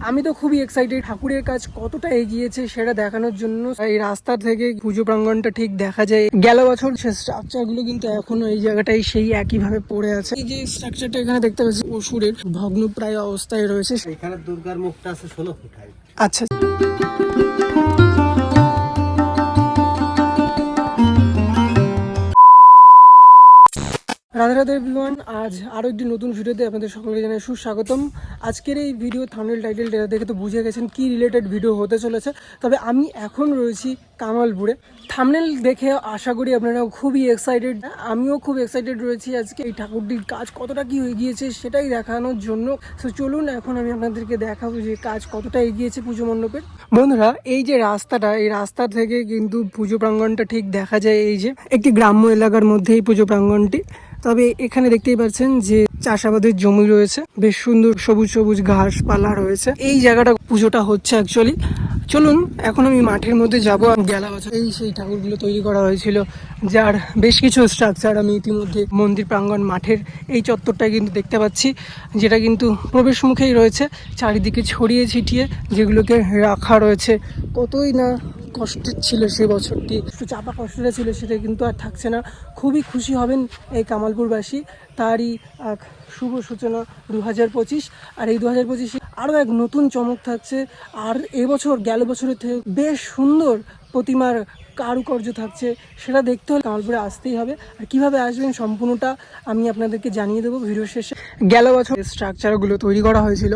আমি তো খুবই এক্সাইটেড ঠাকুরের কাজ কতটা এগিয়েছে সেটা দেখানোর জন্য। এই রাস্তা থেকে পুজো প্রাঙ্গণটা ঠিক দেখা যায়। গেল বছর সে স্ট্রাকচার গুলো কিন্তু এখনো এই জায়গাটাই সেই একই ভাবে পড়ে আছে। এই যে স্ট্রাকচারটা এখানে দেখতে পাচ্ছি অসুরের ভগ্নপ্রায় অবস্থায় রয়েছে। এখানে দুর্গার মুখটা আছে 16 ফুট হাইট। আচ্ছা, রাধে রাধে এভরিওয়ান। আজ আরও একটি নতুন ভিডিওতে আপনাদের সকলকে জানাই সুস্বাগতম। আজকের এই ভিডিও থাম্বনেল টাইটেল দেখে তো বুঝে গেছেন কি রিলেটেড ভিডিও হতে চলেছে। তবে আমি এখন রয়েছি কামালপুরে। থাম্বনেল দেখে আশা করি আপনারা খুবই এক্সাইটেড, আমিও খুব এক্সাইটেড রয়েছি আজকে এই ঠাকুরটির কাজ কতটা কি হয়ে গিয়েছে সেটাই দেখানোর জন্য। তো চলুন এখন আমি আপনাদেরকে দেখাবো যে কাজ কতটা এগিয়েছে পুজো মণ্ডপের। বন্ধুরা, এই যে রাস্তাটা, এই রাস্তা থেকে কিন্তু পুজো প্রাঙ্গণটা ঠিক দেখা যায়। এই যে একটি গ্রাম্য এলাকার মধ্যে এই পুজো প্রাঙ্গণটি। তবে এখানে দেখতেই পাচ্ছেন যে চাষাবাদের জমি রয়েছে, বেশ সুন্দর সবুজ সবুজ ঘাসপালা রয়েছে। এই জায়গাটা পুজোটা হচ্ছে অ্যাকচুয়ালি। চলুন এখন আমি মাঠের মধ্যে যাবো। গেল বছর এই সেই ঠাকুরগুলো তৈরি করা হয়েছিল, যার বেশ কিছু স্ট্রাকচার আমি ইতিমধ্যে মন্দির প্রাঙ্গণ মাঠের এই চত্বরটায় কিন্তু দেখতে পাচ্ছি, যেটা কিন্তু প্রবেশ মুখেই রয়েছে, চারিদিকে ছড়িয়ে ছিটিয়ে যেগুলোকে রাখা রয়েছে। কতই না কষ্টের ছিল সে বছরটি, একটু চাপা কষ্টটা ছিল, সেটা কিন্তু আর থাকছে না। খুবই খুশি হবেন এই কামালপুরবাসী। তারই এক শুভ সূচনা 2025। আর এই 2025 আরও এক নতুন চমক থাকছে। আর এবছর গেল বছরের থেকে বেশ সুন্দর প্রতিমার কারুকার্য থাকছে। সেটা দেখতে হলে কামালপুরে আসতেই হবে। আর কীভাবে আসবেন সম্পূর্ণটা আমি আপনাদেরকে জানিয়ে দেবো ভিডিও শেষে। গেল বছর স্ট্রাকচারগুলো তৈরি করা হয়েছিল,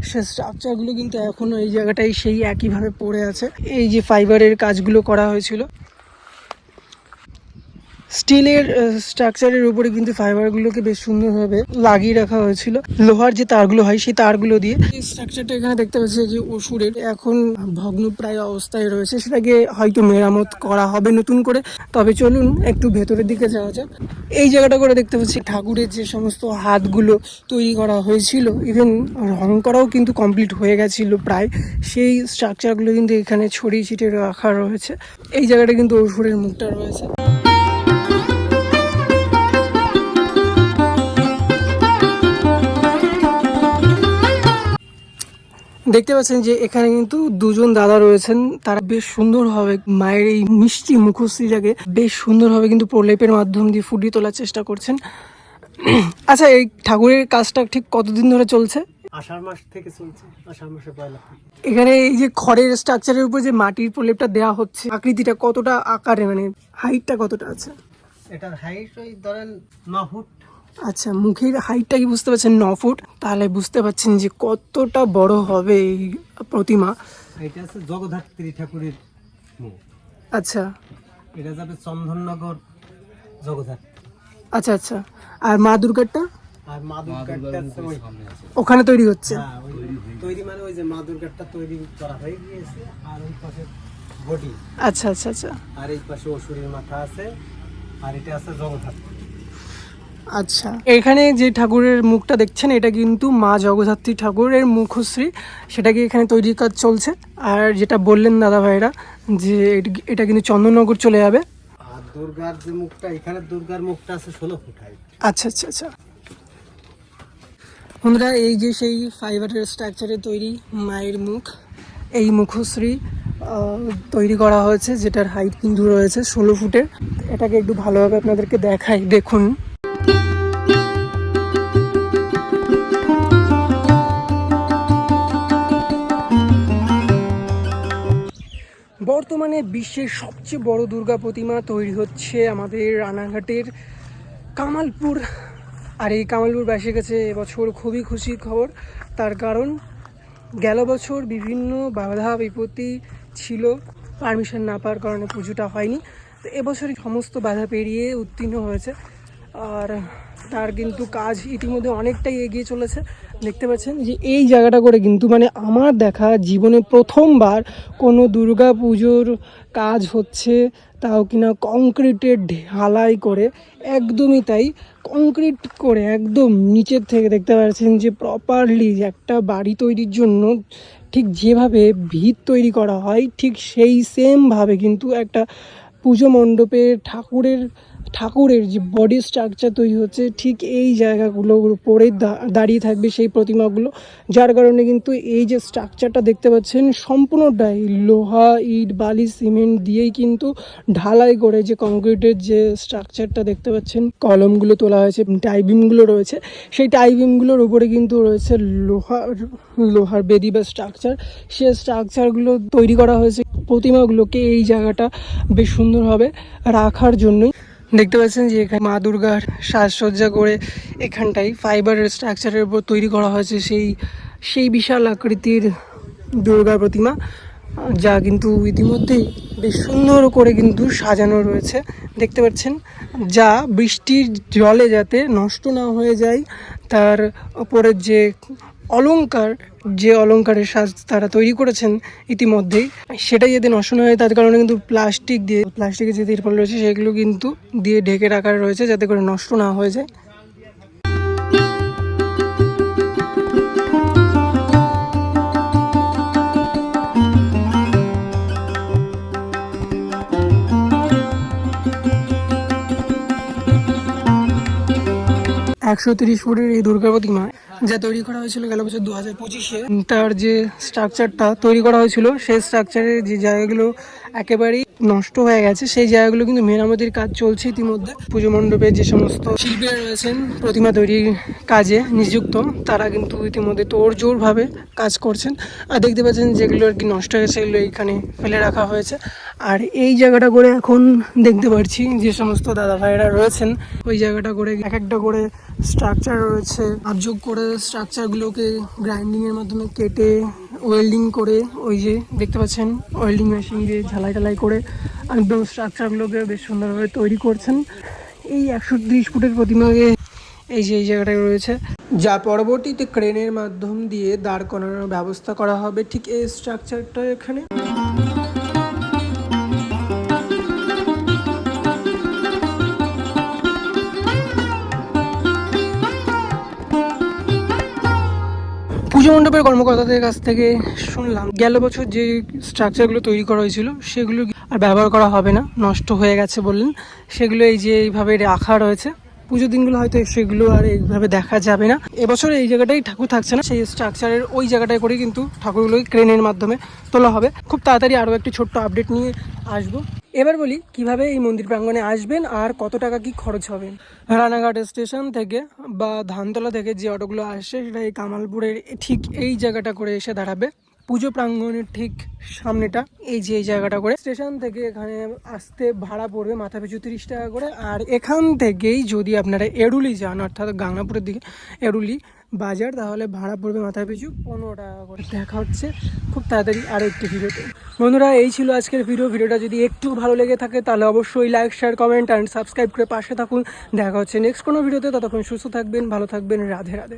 সে স্ট্রাকচারগুলো কিন্তু এখনও এই জায়গাটাই সেই একইভাবে পড়ে আছে। এই যে ফাইবারের কাজগুলো করা হয়েছিল, স্টিলের স্ট্রাকচারের উপরে কিন্তু ফাইবারগুলোকে বেশ সুন্দরভাবে লাগিয়ে রাখা হয়েছিল। লোহার যে তারগুলো হয় সেই তারগুলো দিয়ে এই স্ট্রাকচারটা এখানে দেখতে পাচ্ছি যে অসুরের এখন ভগ্নপ্রায় অবস্থায় রয়েছে। সেটাকে হয়তো মেরামত করা হবে নতুন করে। তবে চলুন একটু ভেতরের দিকে যাওয়া যাক। এই জায়গাটা করে দেখতে পাচ্ছি ঠাকুরের যে সমস্ত হাতগুলো তৈরি করা হয়েছিল, ইভেন রং করাও কিন্তু কমপ্লিট হয়ে গেছিল প্রায়, সেই স্ট্রাকচারগুলো কিন্তু এখানে ছড়িয়ে ছিটিয়ে রাখা রয়েছে। এই জায়গাটা কিন্তু অসুরের মুখটা রয়েছে। দেখতে পাচ্ছেন যে এখানে কিন্তু দুজন দাদা রয়েছেন, তারা বেশ সুন্দরভাবে মায়ের এই মিষ্টি মুখশ্রীটাকে বেশ সুন্দরভাবে কিন্তু প্রলেপের মাধ্যম দিয়ে ফুটিয়ে তোলার চেষ্টা করছেন। আচ্ছা, এই ঠাকুরের কাজটা ঠিক কতদিন ধরে চলছে? আষাঢ় মাস থেকে চলছে, আষাঢ় মাসে পয়লা। এখানে এই যে খড়ের স্ট্রাকচারের উপর যে মাটির প্রলেপটা দেওয়া হচ্ছে, আকৃতিটা কতটা আকারে, মানে হাইটটা কতটা আছে? এটার হাইট ওই ধরেন 9 ফুট। আচ্ছা, মুখের হাইটটা কি বুঝতে পারছেন? 9 ফুট। তাহলে বুঝতে পারছেন যে কতটা বড় হবে এই প্রতিমা। এটা আছে জগদ্ধাত্রী ঠাকুরের মুখ। আচ্ছা, এটা যাবে চন্দননগর জগদ্ধাত্রী। আচ্ছা আচ্ছা। আর মা দুর্গাটা? আর মা দুর্গাটা ওখানে তৈরি হচ্ছে। হ্যাঁ, ওই তৈরি মানে ওই যে মা দুর্গাটা তৈরি করা হয়ে গিয়েছে। আর ওই পাশে বডি। আচ্ছা আচ্ছা আচ্ছা। আর এই পাশে অসুরের মাথা আছে। আর এটা আছে জগদ্ধাত্রী। আচ্ছা, এখানে যে ঠাকুরের মুখটা দেখছেন এটা কিন্তু মা জগদ্ধাত্রী ঠাকুরের মুখশ্রী, সেটাকে এখানে তৈরির কাজ চলছে। আর যেটা বললেন দাদা ভাইরা যে এটা কিন্তু চন্দননগর চলে যাবে। আর দুর্গার যে মুখটা, এখানে দুর্গার মুখটা আছে 16 ফুট হাইট। আচ্ছা আচ্ছা আচ্ছা। বন্ধুরা, এই যে সেই ফাইবারের স্ট্রাকচারে তৈরি মায়ের মুখ, এই মুখশ্রী তৈরি করা হয়েছে, যেটার হাইট কিন্তু রয়েছে 16 ফুটের। এটাকে একটু ভালোভাবে আপনাদেরকে দেখাই, দেখুন। বর্তমানে বিশ্বের সবচেয়ে বড় দুর্গা প্রতিমা তৈরি হচ্ছে আমাদের রানাঘাটের কামালপুর। আর এই কামালপুরবাসীর কাছে এবছর খুবই খুশির খবর। তার কারণ গেল বছর বিভিন্ন বাধা বিপত্তি ছিল, পারমিশন না পাওয়ার কারণে পুজোটা হয়নি। তো এবছর সমস্ত বাধা পেরিয়ে উত্তীর্ণ হয়েছে। আর তার কিন্তু কাজ ইতিমধ্যে অনেকটাই এগিয়ে চলেছে। দেখতে পাচ্ছেন যে এই জায়গাটা করে কিন্তু মানে আমার দেখা জীবনে প্রথমবার কোনো দুর্গা পুজোর কাজ হচ্ছে, তাও কিনা কংক্রিটের ঢালাই করে, একদমই তাই, কংক্রিট করে একদম নিচের থেকে দেখতে পাচ্ছেন যে প্রপারলি একটা বাড়ি তৈরির জন্য ঠিক যেভাবে ভিত তৈরি করা হয়, ঠিক সেই সেমভাবে কিন্তু একটা পুজো মণ্ডপের ঠাকুরের যে বডি স্ট্রাকচার তৈরি হচ্ছে ঠিক এই জায়গাগুলোর উপরেই দাঁড়িয়ে থাকবে সেই প্রতিমাগুলো, যার কারণে কিন্তু এই যে স্ট্রাকচারটা দেখতে পাচ্ছেন সম্পূর্ণটাই লোহা, ইট, বালি, সিমেন্ট দিয়েই কিন্তু ঢালাই করে যে কংক্রিটের যে স্ট্রাকচারটা দেখতে পাচ্ছেন, কলমগুলো তোলা হয়েছে, টাইবিমগুলো রয়েছে, সেই টাইবিমগুলোর উপরে কিন্তু রয়েছে লোহার বেদি বা স্ট্রাকচার। সেই স্ট্রাকচারগুলো তৈরি করা হয়েছে প্রতিমাগুলোকে এই জায়গাটা বেশ সুন্দরভাবে রাখার জন্যই। দেখতে পাচ্ছেন যে এখানে মা দুর্গার সাজসজ্জা করে এখানটাই ফাইবারের স্ট্রাকচারের উপর তৈরি করা হয়েছে সেই বিশাল আকৃতির দুর্গা প্রতিমা, যা কিন্তু ইতিমধ্যেই বেশ সুন্দর করে কিন্তু সাজানো রয়েছে দেখতে পাচ্ছেন, যা বৃষ্টির জলে যাতে নষ্ট না হয়ে যায় তার ওপরের যে অলংকারের সাজ তারা তৈরি করেছেন ইতিমধ্যেই, সেটা যদি নষ্ট না হয় তার কারণে কিন্তু প্লাস্টিকের যে তিরপল রয়েছে সেগুলো কিন্তু দিয়ে ঢেকে রাখা রয়েছে যাতে করে নষ্ট না হয়ে যায়। $130 ফুটের এই দুর্গা প্রতিমা যা তৈরি করা হয়েছিল গেল বছর 2025-এ, তার যে স্ট্রাকচারটা তৈরি করা হয়েছিল সেই স্ট্রাকচারের যে জায়গাগুলো একেবারেই নষ্ট হয়ে গেছে সেই জায়গাগুলো কিন্তু মেরামতির কাজ চলছে ইতিমধ্যে। পুজো মণ্ডপে যে সমস্ত শিল্পীরা রয়েছেন প্রতিমা তৈরির কাজে নিযুক্ত, তারা কিন্তু ইতিমধ্যে তোড়জোড়ভাবে কাজ করছেন। আর দেখতে পাচ্ছেন যেগুলো আর কি নষ্ট হয়েছে সেগুলো এইখানে ফেলে রাখা হয়েছে। আর এই জায়গাটা করে এখন দেখতে পাচ্ছি যে সমস্ত দাদা ভাইয়েরা রয়েছেন ওই জায়গাটা করে এক একটা করে স্ট্রাকচার রয়েছে, যোগ করে স্ট্রাকচারগুলোকে গ্রাইন্ডিংয়ের মাধ্যমে কেটে ওয়েল্ডিং করে, ওই যে দেখতে পাচ্ছেন ওয়েল্ডিং মেশিন দিয়ে ঝালাই টালাই করে একদম স্ট্রাকচারগুলোকে বেশ সুন্দরভাবে তৈরি করছেন। এই 130 ফুটের প্রতিমাকে এই জায়গাটায় রয়েছে, যা পরবর্তীতে ক্রেনের মাধ্যম দিয়ে দাঁড় করানোর ব্যবস্থা করা হবে ঠিক এই স্ট্রাকচারটা এখানে। পুজো মণ্ডপের কর্মকর্তাদের কাছ থেকে শুনলাম গেল বছর যে স্ট্রাকচারগুলো তৈরি করা হয়েছিল সেগুলো আর ব্যবহার করা হবে না, নষ্ট হয়ে গেছে বললেন। সেগুলো এই যে এইভাবে রাখা রয়েছে, পুজো দিনগুলো হয়তো সেগুলো আর এইভাবে দেখা যাবে না। এবছর এই জায়গাটাই ঠাকুর থাকছে না, সেই স্ট্রাকচারের ওই জায়গাটায় করে কিন্তু ঠাকুরগুলোকে ক্রেনের মাধ্যমে তোলা হবে। খুব তাড়াতাড়ি আরও একটি ছোট্ট আপডেট নিয়ে আসবো। এবার বলি কিভাবে এই মন্দির প্রাঙ্গণে আসবেন আর কত টাকা কি খরচ হবে। রানাঘাট স্টেশন থেকে বা ধানতলা থেকে যে অটোগুলো আসছে সেটা এই কামালপুরের ঠিক এই জায়গাটা করে এসে দাঁড়াবে পুজো প্রাঙ্গণের ঠিক সামনেটা। এই যে এই জায়গাটা করে স্টেশন থেকে এখানে আসতে ভাড়া পড়বে মাথা পিছু 30 টাকা করে। আর এখান থেকেই যদি আপনারা এড়ুলি যান অর্থাৎ গাংনাপুরের দিকে এড়ুলি বাজার, তাহলে ভাড়া পড়বে মাথা পিছু 15 টাকা করে। দেখা হচ্ছে খুব তাড়াতাড়ি আরও একটি ভিডিওতে। বন্ধুরা এই ছিল আজকের ভিডিওটা যদি একটু ভালো লেগে থাকে তাহলে অবশ্যই like, share, comment and subscribe করে পাশে থাকুন। দেখা হচ্ছে নেক্সট কোনো ভিডিওতে, ততক্ষণ সুস্থ থাকবেন, ভালো থাকবেন, রাধে রাধে।